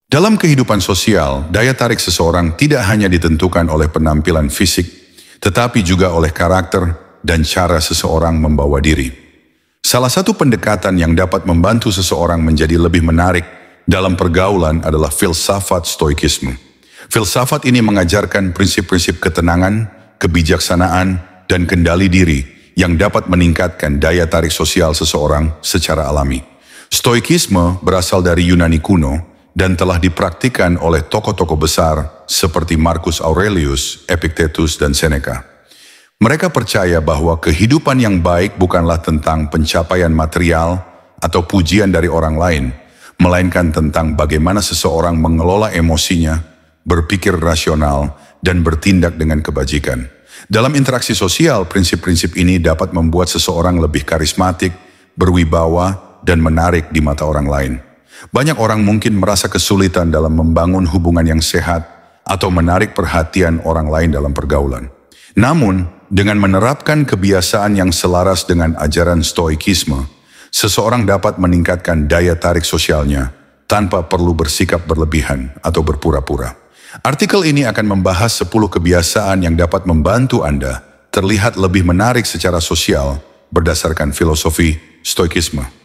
Dalam kehidupan sosial, daya tarik seseorang tidak hanya ditentukan oleh penampilan fisik, tetapi juga oleh karakter dan cara seseorang membawa diri. Salah satu pendekatan yang dapat membantu seseorang menjadi lebih menarik dalam pergaulan adalah filsafat stoikisme. Filsafat ini mengajarkan prinsip-prinsip ketenangan, kebijaksanaan, dan kendali diri yang dapat meningkatkan daya tarik sosial seseorang secara alami. Stoikisme berasal dari Yunani kuno dan telah dipraktikkan oleh tokoh-tokoh besar seperti Marcus Aurelius, Epictetus, dan Seneca. Mereka percaya bahwa kehidupan yang baik bukanlah tentang pencapaian material atau pujian dari orang lain, melainkan tentang bagaimana seseorang mengelola emosinya, berpikir rasional, dan bertindak dengan kebajikan. Dalam interaksi sosial, prinsip-prinsip ini dapat membuat seseorang lebih karismatik, berwibawa, dan menarik di mata orang lain. Banyak orang mungkin merasa kesulitan dalam membangun hubungan yang sehat atau menarik perhatian orang lain dalam pergaulan. Namun, dengan menerapkan kebiasaan yang selaras dengan ajaran stoikisme, seseorang dapat meningkatkan daya tarik sosialnya tanpa perlu bersikap berlebihan atau berpura-pura. Artikel ini akan membahas 10 kebiasaan yang dapat membantu Anda terlihat lebih menarik secara sosial berdasarkan filosofi stoikisme.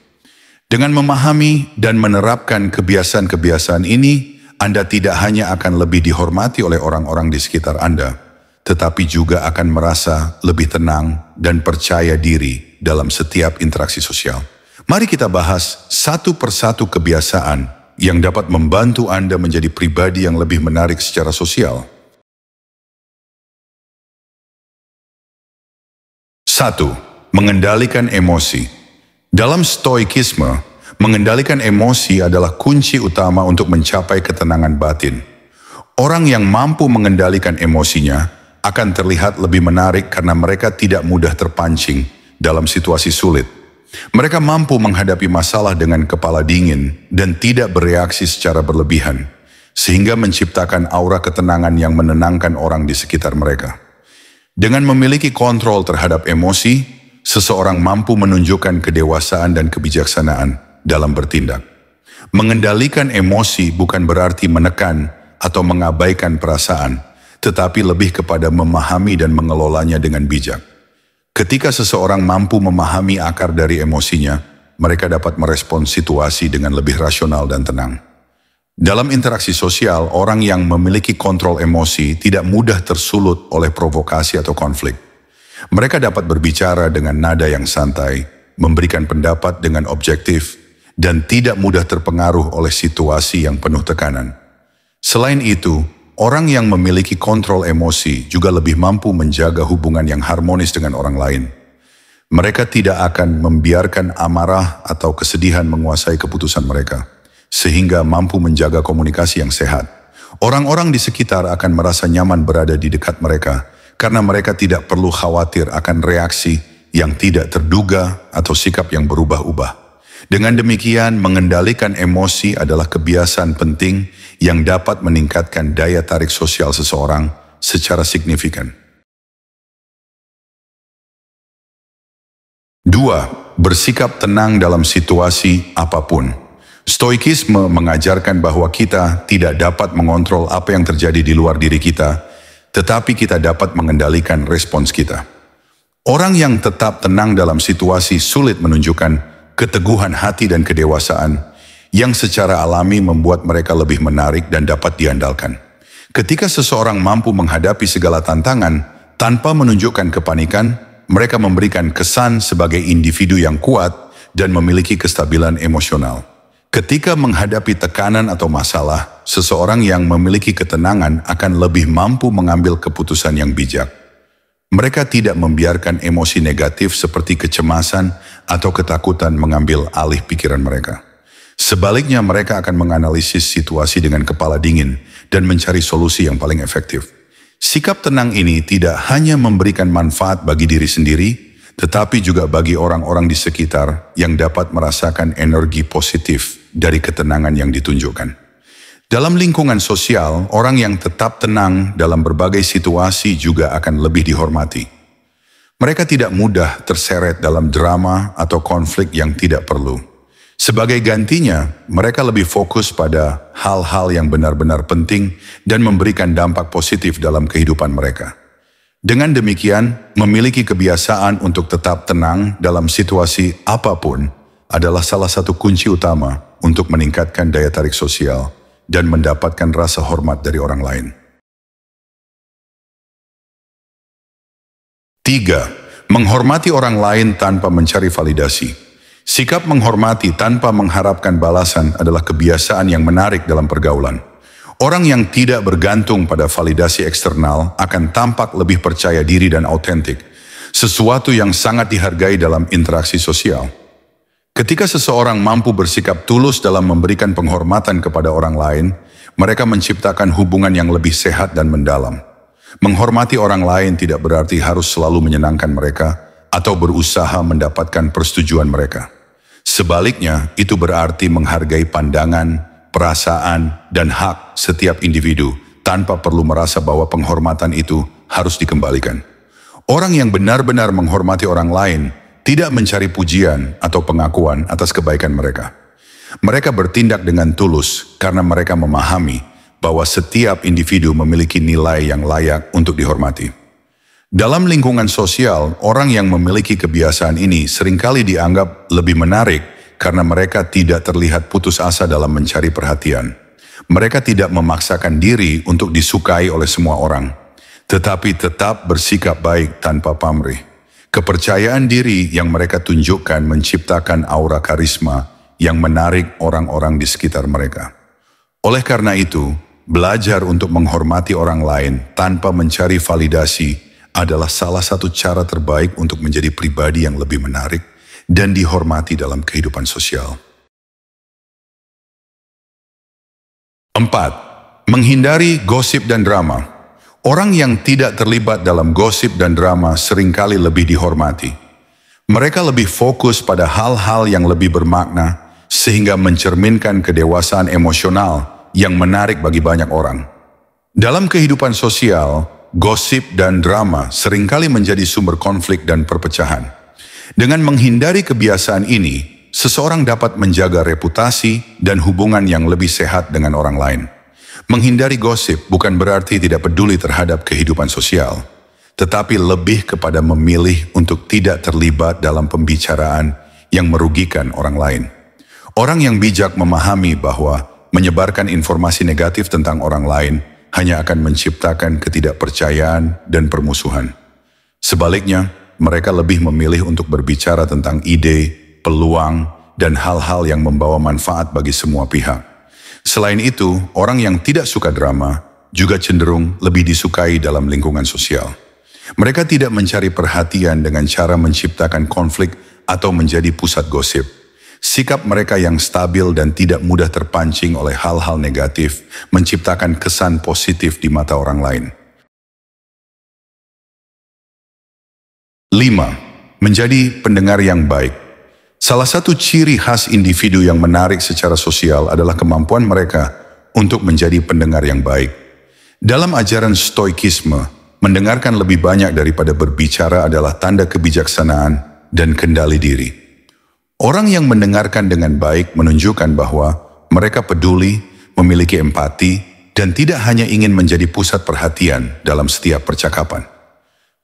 Dengan memahami dan menerapkan kebiasaan-kebiasaan ini, Anda tidak hanya akan lebih dihormati oleh orang-orang di sekitar Anda, tetapi juga akan merasa lebih tenang dan percaya diri dalam setiap interaksi sosial. Mari kita bahas satu persatu kebiasaan yang dapat membantu Anda menjadi pribadi yang lebih menarik secara sosial. 1. Mengendalikan emosi. Dalam stoikisme, mengendalikan emosi adalah kunci utama untuk mencapai ketenangan batin. Orang yang mampu mengendalikan emosinya akan terlihat lebih menarik karena mereka tidak mudah terpancing dalam situasi sulit. Mereka mampu menghadapi masalah dengan kepala dingin dan tidak bereaksi secara berlebihan, sehingga menciptakan aura ketenangan yang menenangkan orang di sekitar mereka. Dengan memiliki kontrol terhadap emosi, seseorang mampu menunjukkan kedewasaan dan kebijaksanaan dalam bertindak. Mengendalikan emosi bukan berarti menekan atau mengabaikan perasaan, tetapi lebih kepada memahami dan mengelolanya dengan bijak. Ketika seseorang mampu memahami akar dari emosinya, mereka dapat merespons situasi dengan lebih rasional dan tenang. Dalam interaksi sosial, orang yang memiliki kontrol emosi tidak mudah tersulut oleh provokasi atau konflik. Mereka dapat berbicara dengan nada yang santai, memberikan pendapat dengan objektif, dan tidak mudah terpengaruh oleh situasi yang penuh tekanan. Selain itu, orang yang memiliki kontrol emosi juga lebih mampu menjaga hubungan yang harmonis dengan orang lain. Mereka tidak akan membiarkan amarah atau kesedihan menguasai keputusan mereka, sehingga mampu menjaga komunikasi yang sehat. Orang-orang di sekitar akan merasa nyaman berada di dekat mereka, karena mereka tidak perlu khawatir akan reaksi yang tidak terduga atau sikap yang berubah-ubah. Dengan demikian, mengendalikan emosi adalah kebiasaan penting yang dapat meningkatkan daya tarik sosial seseorang secara signifikan. 2. Bersikap tenang dalam situasi apapun. Stoikisme mengajarkan bahwa kita tidak dapat mengontrol apa yang terjadi di luar diri kita, tetapi kita dapat mengendalikan respons kita. Orang yang tetap tenang dalam situasi sulit menunjukkan keteguhan hati dan kedewasaan yang secara alami membuat mereka lebih menarik dan dapat diandalkan. Ketika seseorang mampu menghadapi segala tantangan tanpa menunjukkan kepanikan, mereka memberikan kesan sebagai individu yang kuat dan memiliki kestabilan emosional. Ketika menghadapi tekanan atau masalah, seseorang yang memiliki ketenangan akan lebih mampu mengambil keputusan yang bijak. Mereka tidak membiarkan emosi negatif seperti kecemasan atau ketakutan mengambil alih pikiran mereka. Sebaliknya, mereka akan menganalisis situasi dengan kepala dingin dan mencari solusi yang paling efektif. Sikap tenang ini tidak hanya memberikan manfaat bagi diri sendiri, tetapi juga bagi orang-orang di sekitar yang dapat merasakan energi positif dari ketenangan yang ditunjukkan. Dalam lingkungan sosial, orang yang tetap tenang dalam berbagai situasi juga akan lebih dihormati. Mereka tidak mudah terseret dalam drama atau konflik yang tidak perlu. Sebagai gantinya, mereka lebih fokus pada hal-hal yang benar-benar penting dan memberikan dampak positif dalam kehidupan mereka. Dengan demikian, memiliki kebiasaan untuk tetap tenang dalam situasi apapun adalah salah satu kunci utama untuk meningkatkan daya tarik sosial dan mendapatkan rasa hormat dari orang lain. 3. Menghormati orang lain tanpa mencari validasi. Sikap menghormati tanpa mengharapkan balasan adalah kebiasaan yang menarik dalam pergaulan. Orang yang tidak bergantung pada validasi eksternal akan tampak lebih percaya diri dan autentik, sesuatu yang sangat dihargai dalam interaksi sosial. Ketika seseorang mampu bersikap tulus dalam memberikan penghormatan kepada orang lain, mereka menciptakan hubungan yang lebih sehat dan mendalam. Menghormati orang lain tidak berarti harus selalu menyenangkan mereka atau berusaha mendapatkan persetujuan mereka. Sebaliknya, itu berarti menghargai pandangan, perasaan, dan hak setiap individu tanpa perlu merasa bahwa penghormatan itu harus dikembalikan. Orang yang benar-benar menghormati orang lain tidak mencari pujian atau pengakuan atas kebaikan mereka. Mereka bertindak dengan tulus karena mereka memahami bahwa setiap individu memiliki nilai yang layak untuk dihormati. Dalam lingkungan sosial, orang yang memiliki kebiasaan ini seringkali dianggap lebih menarik karena mereka tidak terlihat putus asa dalam mencari perhatian. Mereka tidak memaksakan diri untuk disukai oleh semua orang, tetapi tetap bersikap baik tanpa pamrih. Kepercayaan diri yang mereka tunjukkan menciptakan aura karisma yang menarik orang-orang di sekitar mereka. Oleh karena itu, belajar untuk menghormati orang lain tanpa mencari validasi adalah salah satu cara terbaik untuk menjadi pribadi yang lebih menarik dan dihormati dalam kehidupan sosial. 4. Menghindari gosip dan drama. Orang yang tidak terlibat dalam gosip dan drama seringkali lebih dihormati. Mereka lebih fokus pada hal-hal yang lebih bermakna sehingga mencerminkan kedewasaan emosional yang menarik bagi banyak orang. Dalam kehidupan sosial, gosip dan drama seringkali menjadi sumber konflik dan perpecahan. Dengan menghindari kebiasaan ini, seseorang dapat menjaga reputasi dan hubungan yang lebih sehat dengan orang lain. Menghindari gosip bukan berarti tidak peduli terhadap kehidupan sosial, tetapi lebih kepada memilih untuk tidak terlibat dalam pembicaraan yang merugikan orang lain. Orang yang bijak memahami bahwa menyebarkan informasi negatif tentang orang lain hanya akan menciptakan ketidakpercayaan dan permusuhan. Sebaliknya, mereka lebih memilih untuk berbicara tentang ide, peluang, dan hal-hal yang membawa manfaat bagi semua pihak. Selain itu, orang yang tidak suka drama juga cenderung lebih disukai dalam lingkungan sosial. Mereka tidak mencari perhatian dengan cara menciptakan konflik atau menjadi pusat gosip. Sikap mereka yang stabil dan tidak mudah terpancing oleh hal-hal negatif menciptakan kesan positif di mata orang lain. 5. Menjadi pendengar yang baik. Salah satu ciri khas individu yang menarik secara sosial adalah kemampuan mereka untuk menjadi pendengar yang baik. Dalam ajaran Stoikisme, mendengarkan lebih banyak daripada berbicara adalah tanda kebijaksanaan dan kendali diri. Orang yang mendengarkan dengan baik menunjukkan bahwa mereka peduli, memiliki empati, dan tidak hanya ingin menjadi pusat perhatian dalam setiap percakapan.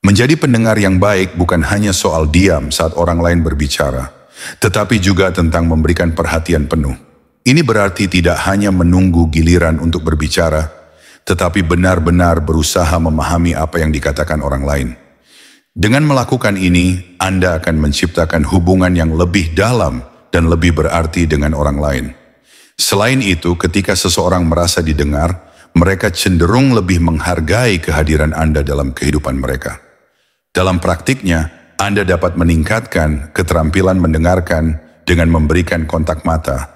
Menjadi pendengar yang baik bukan hanya soal diam saat orang lain berbicara, tetapi juga tentang memberikan perhatian penuh. Ini berarti tidak hanya menunggu giliran untuk berbicara, tetapi benar-benar berusaha memahami apa yang dikatakan orang lain. Dengan melakukan ini, Anda akan menciptakan hubungan yang lebih dalam dan lebih berarti dengan orang lain. Selain itu, ketika seseorang merasa didengar, mereka cenderung lebih menghargai kehadiran Anda dalam kehidupan mereka. Dalam praktiknya, Anda dapat meningkatkan keterampilan mendengarkan dengan memberikan kontak mata,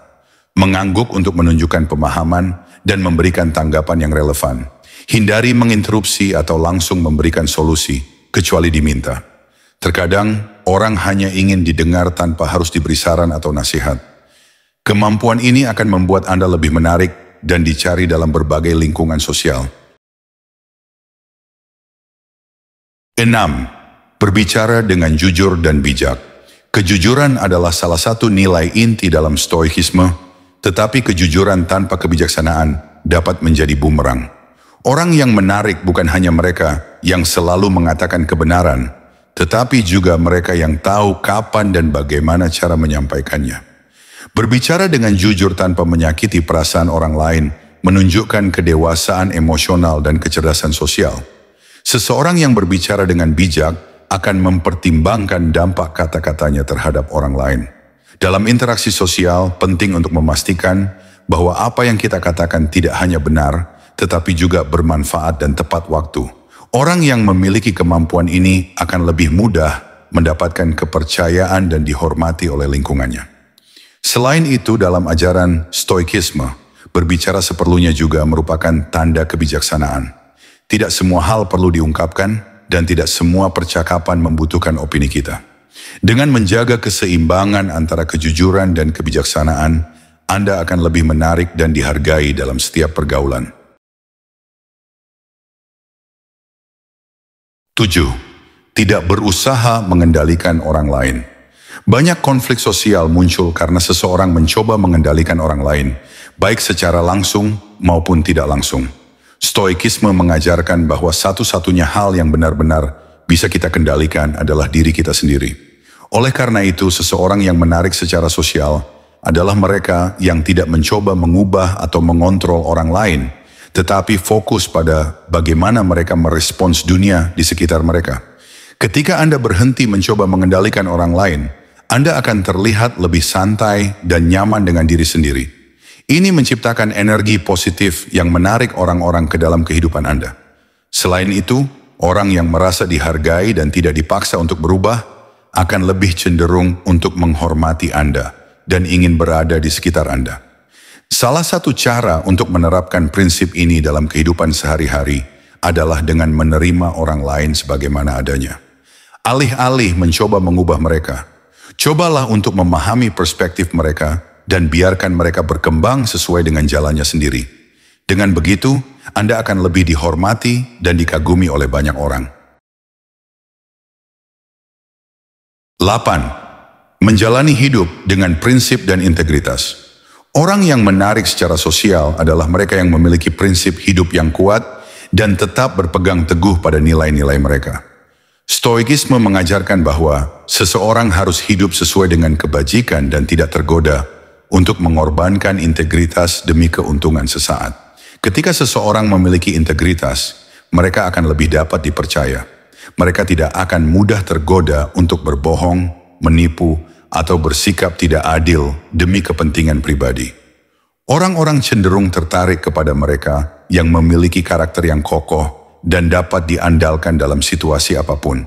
mengangguk untuk menunjukkan pemahaman, dan memberikan tanggapan yang relevan. Hindari menginterupsi atau langsung memberikan solusi, kecuali diminta. Terkadang, orang hanya ingin didengar tanpa harus diberi saran atau nasihat. Kemampuan ini akan membuat Anda lebih menarik dan dicari dalam berbagai lingkungan sosial. 6. Berbicara dengan jujur dan bijak. Kejujuran adalah salah satu nilai inti dalam stoikisme, tetapi kejujuran tanpa kebijaksanaan dapat menjadi bumerang. Orang yang menarik bukan hanya mereka yang selalu mengatakan kebenaran, tetapi juga mereka yang tahu kapan dan bagaimana cara menyampaikannya. Berbicara dengan jujur tanpa menyakiti perasaan orang lain menunjukkan kedewasaan emosional dan kecerdasan sosial. Seseorang yang berbicara dengan bijak akan mempertimbangkan dampak kata-katanya terhadap orang lain. Dalam interaksi sosial, penting untuk memastikan bahwa apa yang kita katakan tidak hanya benar, tetapi juga bermanfaat dan tepat waktu. Orang yang memiliki kemampuan ini akan lebih mudah mendapatkan kepercayaan dan dihormati oleh lingkungannya. Selain itu, dalam ajaran stoikisme, berbicara seperlunya juga merupakan tanda kebijaksanaan. Tidak semua hal perlu diungkapkan, dan tidak semua percakapan membutuhkan opini kita. Dengan menjaga keseimbangan antara kejujuran dan kebijaksanaan, Anda akan lebih menarik dan dihargai dalam setiap pergaulan. 7. Tidak berusaha mengendalikan orang lain. Banyak konflik sosial muncul karena seseorang mencoba mengendalikan orang lain, baik secara langsung maupun tidak langsung. Stoikisme mengajarkan bahwa satu-satunya hal yang benar-benar bisa kita kendalikan adalah diri kita sendiri. Oleh karena itu, seseorang yang menarik secara sosial adalah mereka yang tidak mencoba mengubah atau mengontrol orang lain, tetapi fokus pada bagaimana mereka merespons dunia di sekitar mereka. Ketika Anda berhenti mencoba mengendalikan orang lain, Anda akan terlihat lebih santai dan nyaman dengan diri sendiri. Ini menciptakan energi positif yang menarik orang-orang ke dalam kehidupan Anda. Selain itu, orang yang merasa dihargai dan tidak dipaksa untuk berubah akan lebih cenderung untuk menghormati Anda dan ingin berada di sekitar Anda. Salah satu cara untuk menerapkan prinsip ini dalam kehidupan sehari-hari adalah dengan menerima orang lain sebagaimana adanya. Alih-alih mencoba mengubah mereka, cobalah untuk memahami perspektif mereka dan biarkan mereka berkembang sesuai dengan jalannya sendiri. Dengan begitu, Anda akan lebih dihormati dan dikagumi oleh banyak orang. 8. Menjalani hidup dengan prinsip dan integritas. Orang yang menarik secara sosial adalah mereka yang memiliki prinsip hidup yang kuat dan tetap berpegang teguh pada nilai-nilai mereka. Stoikisme mengajarkan bahwa seseorang harus hidup sesuai dengan kebajikan dan tidak tergoda untuk mengorbankan integritas demi keuntungan sesaat. Ketika seseorang memiliki integritas, mereka akan lebih dapat dipercaya. Mereka tidak akan mudah tergoda untuk berbohong, menipu, atau bersikap tidak adil demi kepentingan pribadi. Orang-orang cenderung tertarik kepada mereka yang memiliki karakter yang kokoh dan dapat diandalkan dalam situasi apapun.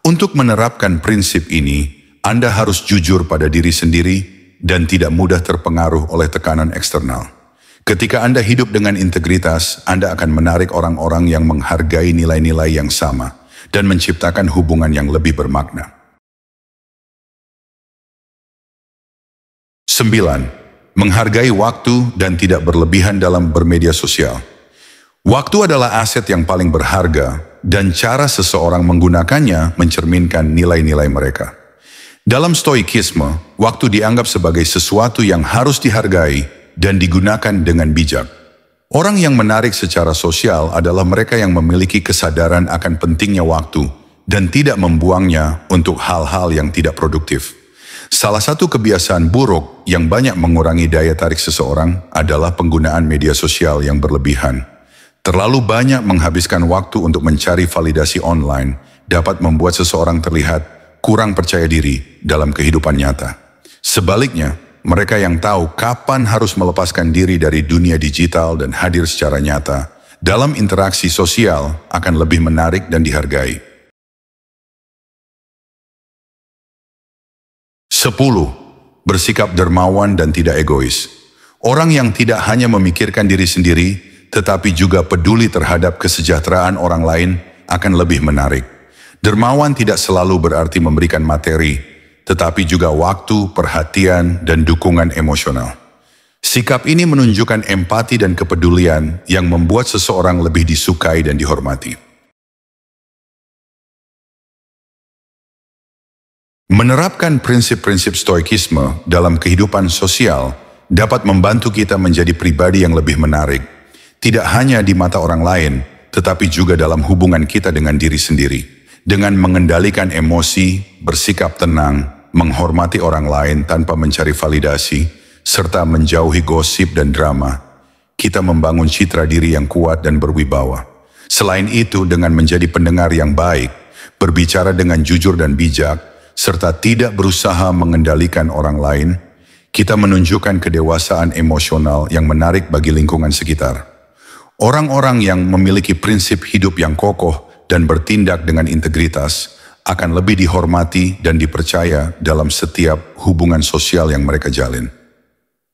Untuk menerapkan prinsip ini, Anda harus jujur pada diri sendiri dan tidak mudah terpengaruh oleh tekanan eksternal. Ketika Anda hidup dengan integritas, Anda akan menarik orang-orang yang menghargai nilai-nilai yang sama dan menciptakan hubungan yang lebih bermakna. 9. Menghargai waktu dan tidak berlebihan dalam bermedia sosial. Waktu adalah aset yang paling berharga dan cara seseorang menggunakannya mencerminkan nilai-nilai mereka. Dalam stoikisme, waktu dianggap sebagai sesuatu yang harus dihargai dan digunakan dengan bijak. Orang yang menarik secara sosial adalah mereka yang memiliki kesadaran akan pentingnya waktu dan tidak membuangnya untuk hal-hal yang tidak produktif. Salah satu kebiasaan buruk yang banyak mengurangi daya tarik seseorang adalah penggunaan media sosial yang berlebihan. Terlalu banyak menghabiskan waktu untuk mencari validasi online dapat membuat seseorang terlihat kurang percaya diri dalam kehidupan nyata. Sebaliknya, mereka yang tahu kapan harus melepaskan diri dari dunia digital dan hadir secara nyata dalam interaksi sosial akan lebih menarik dan dihargai. 10. Bersikap dermawan dan tidak egois. Orang yang tidak hanya memikirkan diri sendiri, tetapi juga peduli terhadap kesejahteraan orang lain akan lebih menarik. Dermawan tidak selalu berarti memberikan materi, tetapi juga waktu, perhatian, dan dukungan emosional. Sikap ini menunjukkan empati dan kepedulian yang membuat seseorang lebih disukai dan dihormati. Menerapkan prinsip-prinsip stoikisme dalam kehidupan sosial dapat membantu kita menjadi pribadi yang lebih menarik, tidak hanya di mata orang lain, tetapi juga dalam hubungan kita dengan diri sendiri. Dengan mengendalikan emosi, bersikap tenang, menghormati orang lain tanpa mencari validasi, serta menjauhi gosip dan drama, kita membangun citra diri yang kuat dan berwibawa. Selain itu, dengan menjadi pendengar yang baik, berbicara dengan jujur dan bijak, serta tidak berusaha mengendalikan orang lain, kita menunjukkan kedewasaan emosional yang menarik bagi lingkungan sekitar. Orang-orang yang memiliki prinsip hidup yang kokoh dan bertindak dengan integritas akan lebih dihormati dan dipercaya dalam setiap hubungan sosial yang mereka jalin.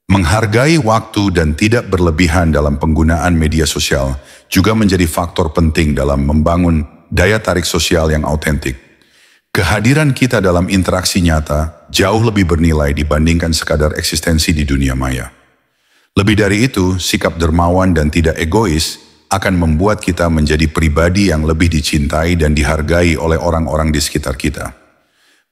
Menghargai waktu dan tidak berlebihan dalam penggunaan media sosial juga menjadi faktor penting dalam membangun daya tarik sosial yang autentik. Kehadiran kita dalam interaksi nyata jauh lebih bernilai dibandingkan sekadar eksistensi di dunia maya. Lebih dari itu, sikap dermawan dan tidak egois akan membuat kita menjadi pribadi yang lebih dicintai dan dihargai oleh orang-orang di sekitar kita.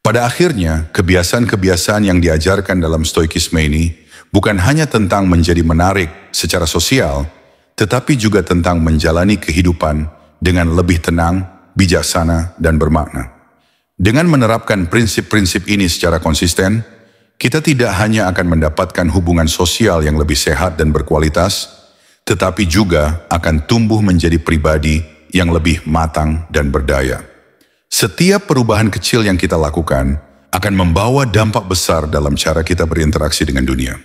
Pada akhirnya, kebiasaan-kebiasaan yang diajarkan dalam stoikisme ini bukan hanya tentang menjadi menarik secara sosial, tetapi juga tentang menjalani kehidupan dengan lebih tenang, bijaksana, dan bermakna. Dengan menerapkan prinsip-prinsip ini secara konsisten, kita tidak hanya akan mendapatkan hubungan sosial yang lebih sehat dan berkualitas, tetapi juga akan tumbuh menjadi pribadi yang lebih matang dan berdaya. Setiap perubahan kecil yang kita lakukan akan membawa dampak besar dalam cara kita berinteraksi dengan dunia.